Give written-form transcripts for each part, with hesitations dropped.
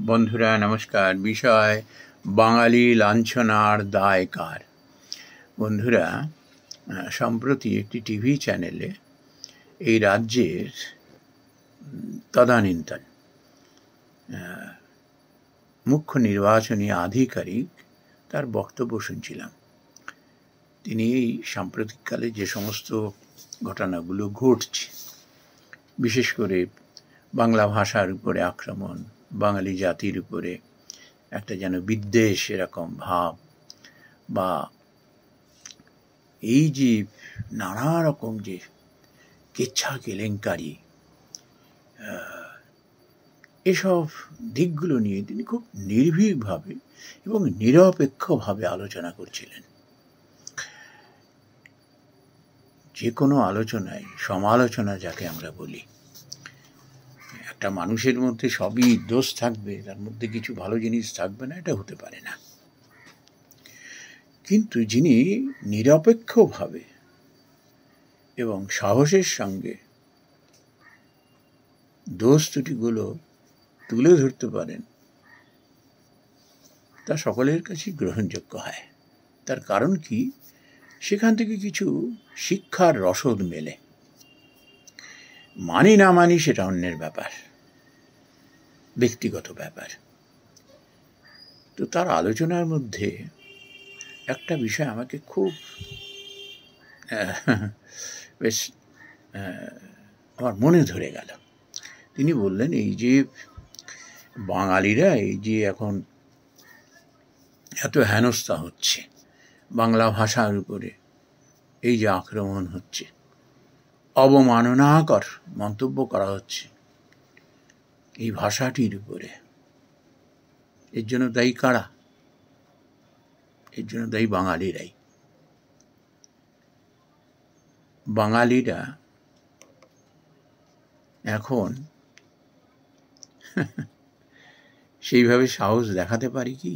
বন্ধুরা নমস্কার। বিষয় বাঙালি লাঞ্ছনার দায় কার। বন্ধুরা, সম্প্রতি একটি টিভি চ্যানেলে এই রাজ্যের তদানীন্তন মুখ্য নির্বাচনী আধিকারিক তার বক্তব্য শুনছিলাম। তিনি এই সাম্প্রতিককালে যে সমস্ত ঘটনাগুলো ঘটছে, বিশেষ করে বাংলা ভাষার উপরে আক্রমণ, বাঙালি জাতির উপরে একটা যেন বিদ্বেষ এরকম ভাব, বা এই যে নানা রকম যে কেচ্ছা কেলেঙ্কারি, এসব দিকগুলো নিয়ে তিনি খুব নির্ভীকভাবে এবং নিরপেক্ষভাবে আলোচনা করছিলেন। যে কোনো আলোচনায় সমালোচনা যাকে আমরা বলি, একটা মানুষের মধ্যে সবই দোষ থাকবে, তার মধ্যে কিছু ভালো জিনিস থাকবে না, এটা হতে পারে না। কিন্তু যিনি নিরপেক্ষভাবে এবং সাহসের সঙ্গে দোষ ত্রুটিগুলো তুলে ধরতে পারেন, তা সকলের কাছে গ্রহণযোগ্য হয়। তার কারণ কি, সেখান থেকে কিছু শিক্ষার রসদ মেলে। মানি না মানি সেটা অন্যের ব্যাপার, ব্যক্তিগত ব্যাপার। তো তার আলোচনার মধ্যে একটা বিষয় আমাকে খুব বেশ আমার মনে ধরে গেল। তিনি বললেন, এই যে বাঙালিরা এই যে এখন এত হেনস্থা হচ্ছে, বাংলা ভাষার উপরে এই যে আক্রমণ হচ্ছে, অবমাননাকর মন্তব্য করা হচ্ছে এই ভাষাটির উপরে, এর জন্য দায়ী কারা? এর জন্য দায়ী বাঙালিরাই। বাঙালিরা এখন সেইভাবে সাহস দেখাতে পারে কি,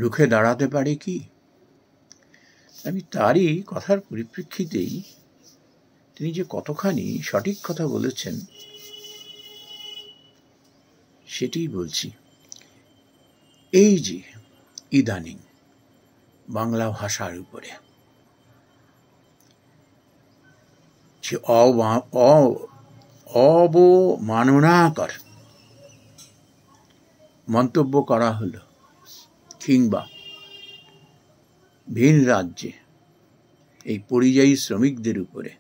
রুখে দাঁড়াতে পারে কি? আমি তারই কথার পরিপ্রেক্ষিতেই তিনি যে কতখানি সঠিক কথা বলেছেন সেটি বলছি। এই যে ইদানিং বাংলা ভাষার উপরে যে অবমাননাকর মন্তব্য করা হলো, কিংবা ভিন রাজ্যে এই পরিযায়ী শ্রমিকদের উপরে,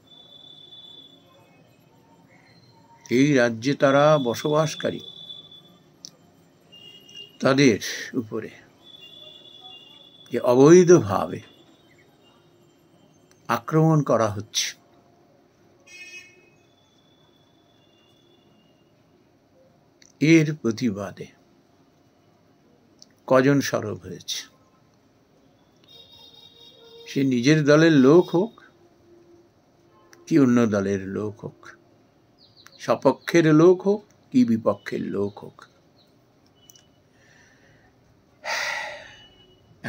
এই রাজ্যে তারা বসবাসকারী তাদের উপরে যে অবৈধভাবে আক্রমণ করা হচ্ছে, এর প্রতিবাদে কজন সরব হয়েছে? সে নিজের দলের লোক হোক কি অন্য দলের লোক হোক, সপক্ষের লোক হোক কি বিপক্ষের লোক হোক,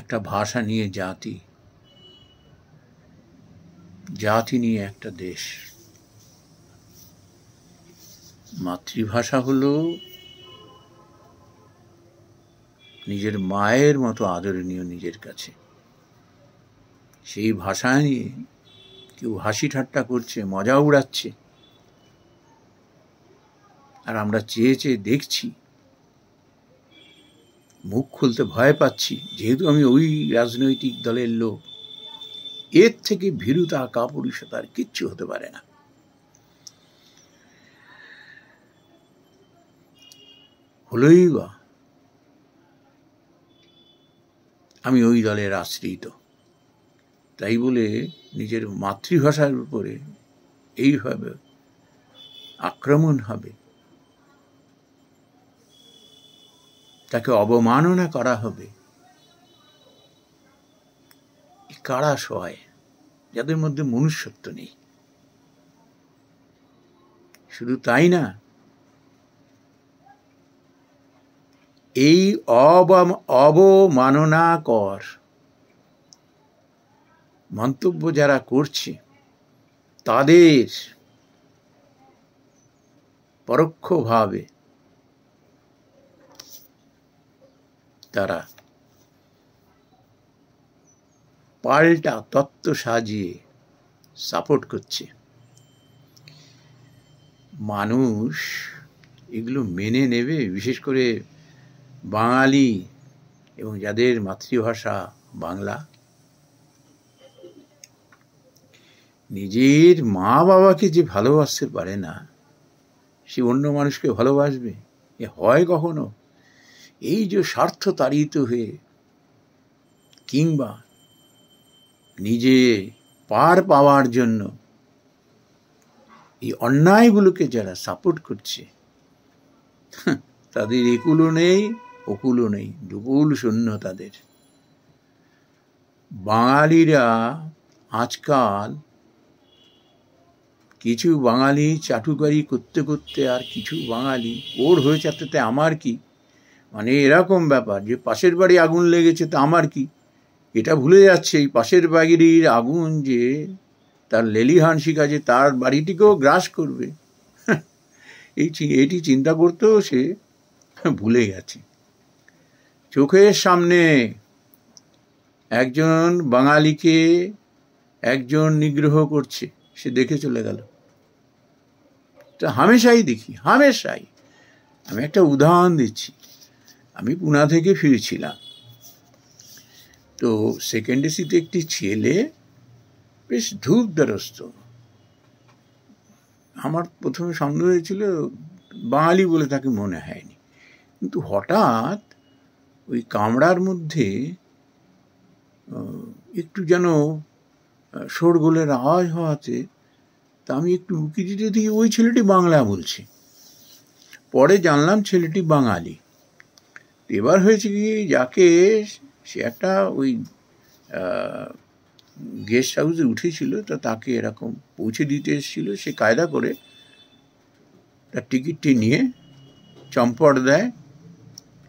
একটা ভাষা নিয়ে জাতি, জাতি নিয়ে একটা দেশ। মাতৃভাষা হলো নিজের মায়ের মতো আদরণীয় নিজের কাছে। সেই ভাষা নিয়ে কেউ হাসি ঠাট্টা করছে, মজা উড়াচ্ছে, আর আমরা চেয়ে চেয়ে দেখছি, মুখ খুলতে ভয় পাচ্ছি, যেহেতু আমি ওই রাজনৈতিক দলের লোক। এর থেকে ভীরুতা কাপুরুষতার কিচ্ছু হতে পারে না। হলোই বা আমি ওই দলের আশ্রিত, তাই বলে নিজের মাতৃভাষার উপরে এইভাবে আক্রমণ হবে, তাকে অবমাননা করা হবে। কারা সহায়? যাদের মধ্যে মনুষ্যত্ব নেই। শুধু তাই না, এই অবমাননাকর মন্তব্য যারা করছে, তাদের পরোক্ষভাবে তারা পাল্টা তত্ত্ব সাজিয়ে সাপোর্ট করছে। মানুষ এগুলো মেনে নেবে? বিশেষ করে বাঙালি এবং যাদের মাতৃভাষা বাংলা। নিজের মা বাবাকে যে ভালোবাসতে পারে না, সে অন্য মানুষকে ভালোবাসবে? এ হয় কখনো? এই যে স্বার্থ তাড়িত হয়ে কিংবা নিজে পার পাওয়ার জন্য এই অন্যায়গুলোকে যারা সাপোর্ট করছে, তাদের একুলও নেই ওকুলও নেই, দুকুল শূন্য তাদের। বাঙালিরা আজকাল কিছু বাঙালি চাটুকারি করতে করতে আর কিছু বাঙালি ওর হয়েছে তাতে আমার কি, মানে এরকম ব্যাপার যে পাশের বাড়ি আগুন লেগেছে তা আমার কি, এটা ভুলে যাচ্ছে এই পাশের বাড়ির আগুন যে তার লেলিহান শিখা যে তার বাড়িটিকেও গ্রাস করবে, এটি চিন্তা করতেও সে ভুলে গেছে। চোখের সামনে একজন বাঙালিকে একজন নিগ্রহ করছে, সে দেখে চলে গেল। তা হামেশাই দেখি, হামেশাই। আমি একটা উদাহরণ দিচ্ছি। আমি পুনা থেকে ফিরছিলাম, তো সেকেন্ড এসিতে একটি ছেলে বেশ ধূপদারস্ত। আমার প্রথমে সন্দেহ হয়েছিল বাঙালি বলে তাকে মনে হয়নি, কিন্তু হঠাৎ ওই কামরার মধ্যে একটু যেন শোরগোলের আওয়াজ হওয়াতে তা আমি একটু উঁকি দিতে দেখি ওই ছেলেটি বাংলা বলছে। পরে জানলাম ছেলেটি বাঙালি। এবার হয়েছে কি, যাকে সে একটা ওই গেস্ট হাউসে উঠেছিল, তা তাকে এরকম পৌঁছে দিতে এসেছিল, সে কায়দা করে তার টিকিটটি নিয়ে চম্পট দেয়।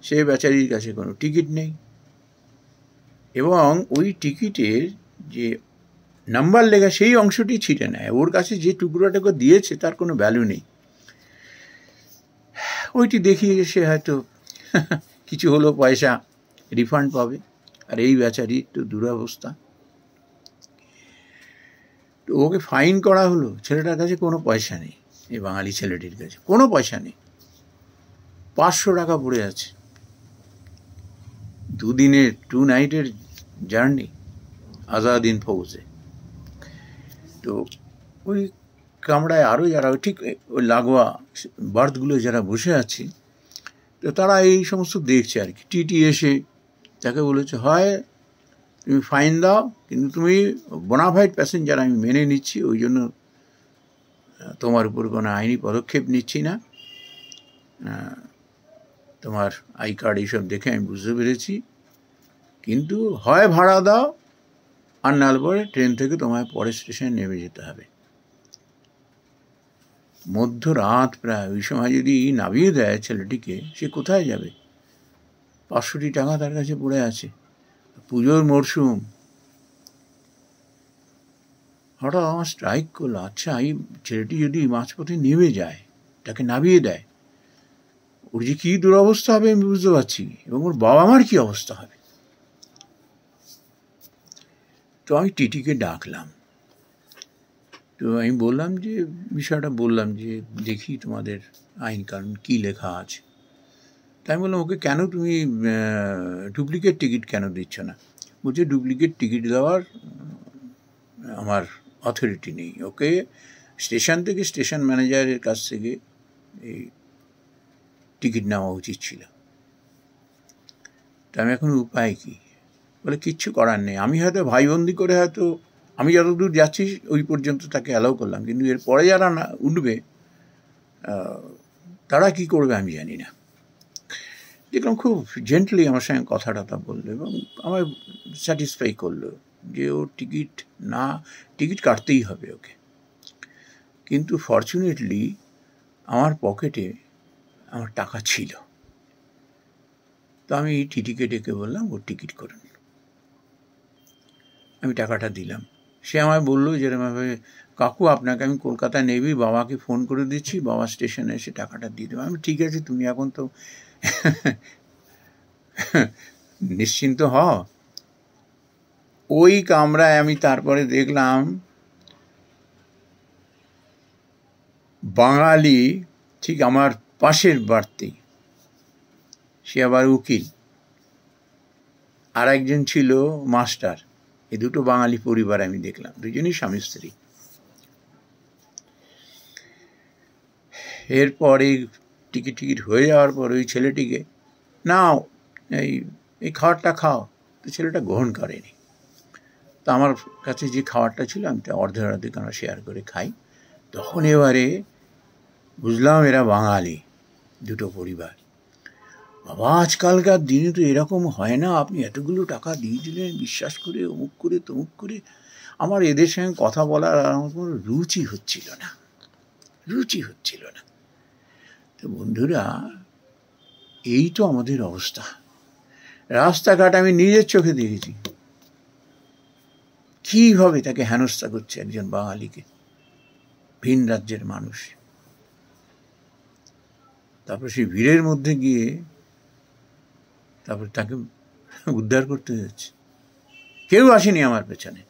সে বেচারির কাছে কোনো টিকিট নেই এবং ওই টিকিটের যে নাম্বার লেখা সেই অংশটি ছিঁড়ে নেয়। ওর কাছে যে টুকরোটাকে দিয়েছে তার কোনো ভ্যালু নেই। ওইটি দেখিয়ে সে হয়তো কিছু হলো পয়সা রিফান্ড পাবে, আর এই বেচারির তো দুরবস্থা। তো ওকে ফাইন করা হলো। ছেলেটার কাছে কোনো পয়সা নেই, এই বাঙালি ছেলেটির কাছে কোনো পয়সা নেই। 500 টাকা পড়ে আছে। 2 দিনের 2 নাইটের জার্নি আজাদিন ফৌজে। তো ওই কামরায় আরও যারা ঠিক ওই লাগোয়া বার্থগুলো যারা বসে আছে, তো তারা এই সমস্ত দেখছে আর কি। টিটি এসে তাকে বলেছে, হয় তুমি ফাইন দাও, কিন্তু তুমি বোনাফাইড প্যাসেঞ্জার আমি মেনে নিচ্ছি, ওই জন্য তোমার উপর কোনো আইনি পদক্ষেপ নিচ্ছি না, তোমার আই কার্ড এইসব দেখে আমি বুঝতে পেরেছি, কিন্তু হয় ভাড়া দাও আর নাহলে পরে ট্রেন থেকে তোমায় পরের স্টেশনে নেমে যেতে হবে। মধ্যরাত প্রায়, ওই সময় যদি নামিয়ে দেয় ছেলেটিকে, সে কোথায় যাবে? 500 টাকা তার কাছে পড়ে আছে, পুজোর মরশুম। হঠাৎ আমার স্ট্রাইক করলো, আচ্ছা এই ছেলেটি যদি মাঝপথে নেমে যায়, তাকে নামিয়ে দেয়, ওর যে কী দুরবস্থা হবে আমি বুঝতে পারছি, এবং ওর বাবা মার কী অবস্থা হবে। তো আমি টিটিকে ডাকলাম, তো আমি বললাম যে বিষয়টা বললাম যে দেখি তোমাদের আইন কানুন কী লেখা আছে। তাই আমি বললাম, ওকে কেন তুমি ডুপ্লিকেট টিকিট কেন দিচ্ছ না? বলছে ডুপ্লিকেট টিকিট দেওয়ার আমার অথরিটি নেই, ওকে স্টেশন থেকে স্টেশন ম্যানেজারের কাছ থেকে এই টিকিট নেওয়া উচিত ছিল। তা আমি এখন উপায় কী? বলে কিচ্ছু করার নেই, আমি হয়তো ভাইবন্দি করে হয়তো আমি যতদূর যাচ্ছি ওই পর্যন্ত তাকে অ্যালাউ করলাম, কিন্তু এর পরে যারা না উঠবে তারা কি করবে আমি জানি না। দেখলাম খুব জেন্টলি আমার সঙ্গে কথা টথা বললো এবং আমায় স্যাটিসফাই করলো যে ওর টিকিট কাটতেই হবে ওকে। কিন্তু ফরচুনেটলি আমার পকেটে আমার টাকা ছিল, তো আমি টিটিকে ডেকে বললাম ওর টিকিট করুন। আমি টাকাটা দিলাম। সে আমায় বললো যেরকমভাবে, কাকু আপনাকে আমি কলকাতায় নেবি, বাবাকে ফোন করে দিচ্ছি, বাবা স্টেশনে এসে টাকাটা দিয়ে দেবো। আমি ঠিক আছে, তুমি এখন তো নিশ্চিন্ত হ। ওই কামরায় আমি তারপরে দেখলাম বাঙালি ঠিক আমার পাশের বাড়তি, সে আবার উকিল, আর একজন ছিল মাস্টার। এই দুটো বাঙালি পরিবার আমি দেখলাম, দুজনই স্বামী স্ত্রী। এরপরে টিকিট হয়ে যাওয়ার পর ওই ছেলেটিকে, নাও এই খাবারটা খাও, তো ছেলেটা গ্রহণ করেনি। তো আমার কাছে যে খাবারটা ছিল আমি অর্ধেক আমরা শেয়ার করে খাই। তখন এবারে বুঝলাম এরা বাঙালি, দুটো পরিবার। বাবা, আজকালকার দিনে তো এরকম হয় না, আপনি এতগুলো টাকা দিয়ে দিলেন বিশ্বাস করে, অমুক করে তমুক করে। আমার এদের সঙ্গে কথা বলার আমার কোনো রুচি হচ্ছিল না। তো বন্ধুরা, এই তো আমাদের অবস্থা। রাস্তাঘাট আমি নিজের চোখে দেখেছি কিভাবে তাকে হেনস্থা করছে একজন বাঙালিকে, ভিন রাজ্যের মানুষ। তারপর সেই ভিড়ের মধ্যে গিয়ে তারপর তাকে উদ্ধার করতে যাচ্ছে, কেউ আসেনি আমার পেছনে।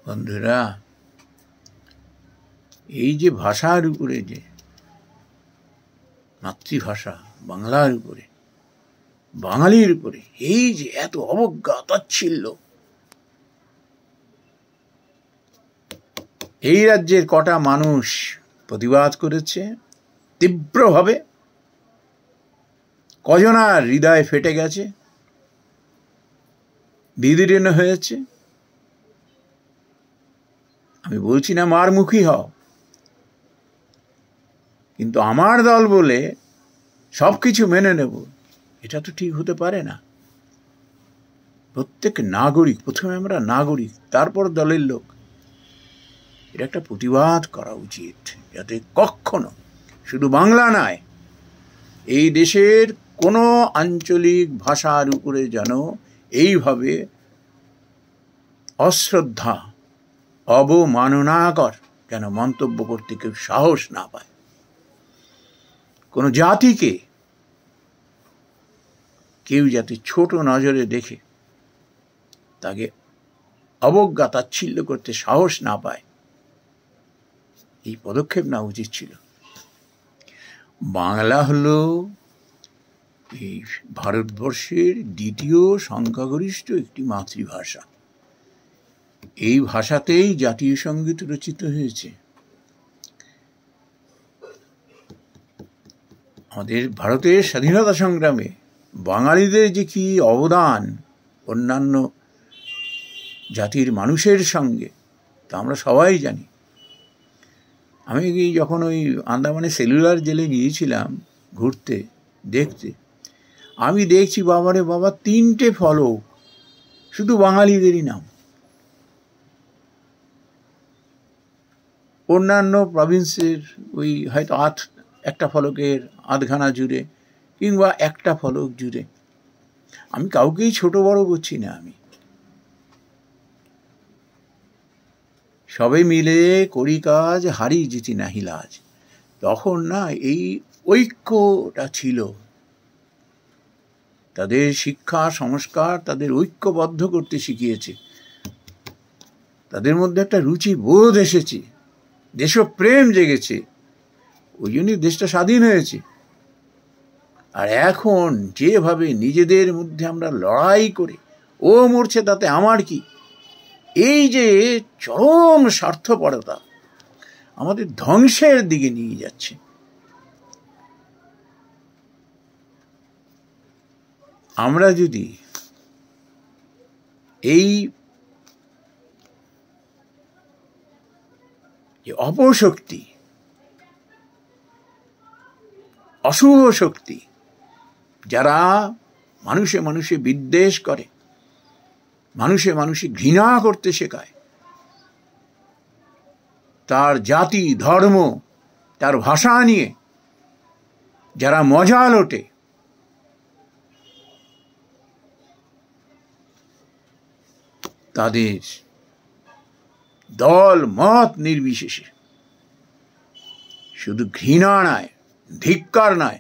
বন্ধুরা, এই যে ভাষার উপরে, যে মাতৃভাষা বাংলার উপরে, বাঙালির উপরে এই যে এত অবজ্ঞা তাচ্ছিল্য, এই রাজ্যের কটা মানুষ প্রতিবাদ করেছে তীব্রভাবে, কজনার হৃদয় ফেটে গেছে, বিদীর্ণ হয়েছে। আমি বলছি না মারমুখী হও, কিন্তু আমার দল বলে সবকিছু মেনে নেব, এটা তো ঠিক হতে পারে না। প্রত্যেক নাগরিক, প্রথমে আমরা নাগরিক, তারপর দলের লোক। এটা একটা প্রতিবাদ করা উচিত, যাতে কখনো শুধু বাংলা নয়, এই দেশের কোনো আঞ্চলিক ভাষার উপরে যেন এইভাবে অশ্রদ্ধা, অবমাননাকর যেন মন্তব্য করতে কেউ সাহস না পায়। কোনো জাতিকে কেউ যাতে ছোট নজরে দেখে তাকে অবজ্ঞা তাচ্ছিল্য করতে সাহস না পায়, এই পদক্ষেপ নেওয়া উচিত ছিল। বাংলা হলো এই ভারতবর্ষের দ্বিতীয় সংখ্যাগরিষ্ঠ একটি মাতৃভাষা। এই ভাষাতেই জাতীয় সঙ্গীত রচিত হয়েছে। আমাদের ভারতের স্বাধীনতা সংগ্রামে বাঙালিদের যে কি অবদান অন্যান্য জাতির মানুষের সঙ্গে, তা আমরা সবাই জানি। আমি যখন ওই আন্দামানে সেলুলার জেলে গিয়েছিলাম ঘুরতে দেখতে, আমি দেখছি বাবারে বাবা, 3টে ফলক শুধু বাঙালিদেরই নাম। অন্যান্য প্রভিন্সের ওই হয়তো একটা ফলকের আধখানা জুড়ে কিংবা একটা ফলক জুড়ে। আমি কাউকেই ছোট বড় করছি না, আমি সবে মিলে করি কাজ, হারি জিতি নাহি লাজ। তখন না এই ঐক্যটা ছিল, তাদের শিক্ষা সংস্কার তাদের ঐক্যবদ্ধ করতে শিখিয়েছে, তাদের মধ্যে একটা রুচি বোধ এসেছে, দেশপ্রেম জেগেছে, ওই জন্যই দেশটা স্বাধীন হয়েছে। আর এখন যেভাবে নিজেদের মধ্যে আমরা লড়াই করে, ও মরছে তাতে আমার কি, এই যে চরম স্বার্থপরতা আমাদের ধ্বংসের দিকে নিয়ে যাচ্ছে। আমরা যদি এই যে অপশক্তি, অশুভ শক্তি, যারা মানুষে মানুষে বিদ্বেষ করে, মানুষে মানুষে ঘৃণা করতে শেখায়, তার জাতি ধর্ম তার ভাষা নিয়ে যারা মজা লোটে, তাদের দল মত নির্বিশেষে শুধু ঘৃণা নয়, ধিক্কার নয়,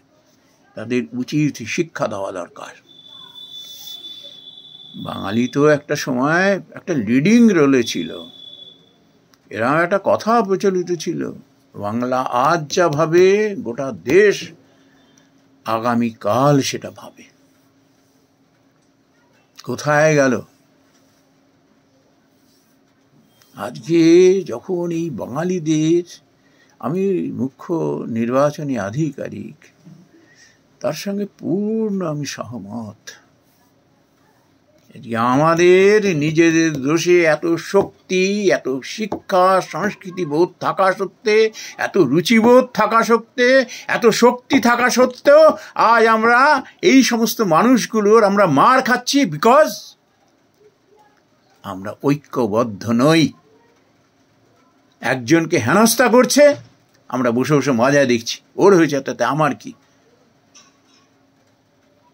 তাদের উচিত শিক্ষা দেওয়া দরকার। বাঙালি তো একটা সময় একটা লিডিং রোলে ছিল, এরকম একটা কথা প্রচলিত ছিল, বাংলা আজ যা ভাবে গোটা দেশ আগামীকাল সেটা ভাবে। কোথায় গেল? আজকে যখন এই বাঙালিদের, আমি মুখ্য নির্বাচনী আধিকারিক, তার সঙ্গে পূর্ণ আমি সহমত। আমাদের নিজেদের দোষে এত শক্তি, এত শিক্ষা সংস্কৃতি বোধ থাকা সত্ত্বে, এত রুচিবোধ থাকা সত্ত্বে, এত শক্তি থাকা সত্ত্বেও আজ আমরা এই সমস্ত মানুষগুলোর আমরা মার খাচ্ছি, বিকজ আমরা ঐক্যবদ্ধ নই। একজনকে হেনস্থা করছে, আমরা বসে বসে মজা দেখছি, ওর হয়েছে তাতে আমার কি।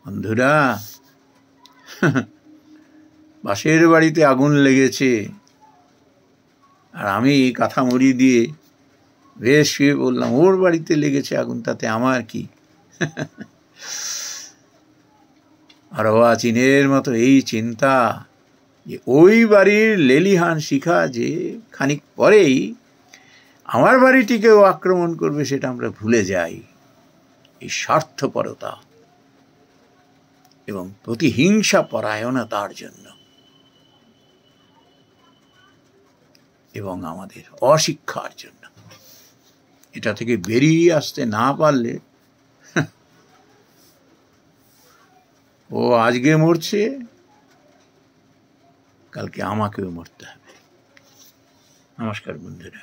বন্ধুরা, পাশের বাড়িতে আগুন লেগেছে আর আমি কাঁথা মুড়ি দিয়ে বেশ শুয়ে বললাম, ওর বাড়িতে লেগেছে আগুন, তাতে আমার কি। আর অচিনের মতো এই চিন্তা যে ওই বাড়ির লেলিহান শিখা যে খানিক পরেই আমার বাড়িটিকেও আক্রমণ করবে, সেটা আমরা ভুলে যাই। এই স্বার্থপরতা এবং প্রতিহিংসা পরায়ণতার জন্য এবং আমাদের অশিক্ষার জন্য, এটা থেকে বেরিয়ে আসতে না পারলে ও আজকে মরছে, কালকে আমাকেও মরতে হবে। নমস্কার বন্ধুরা।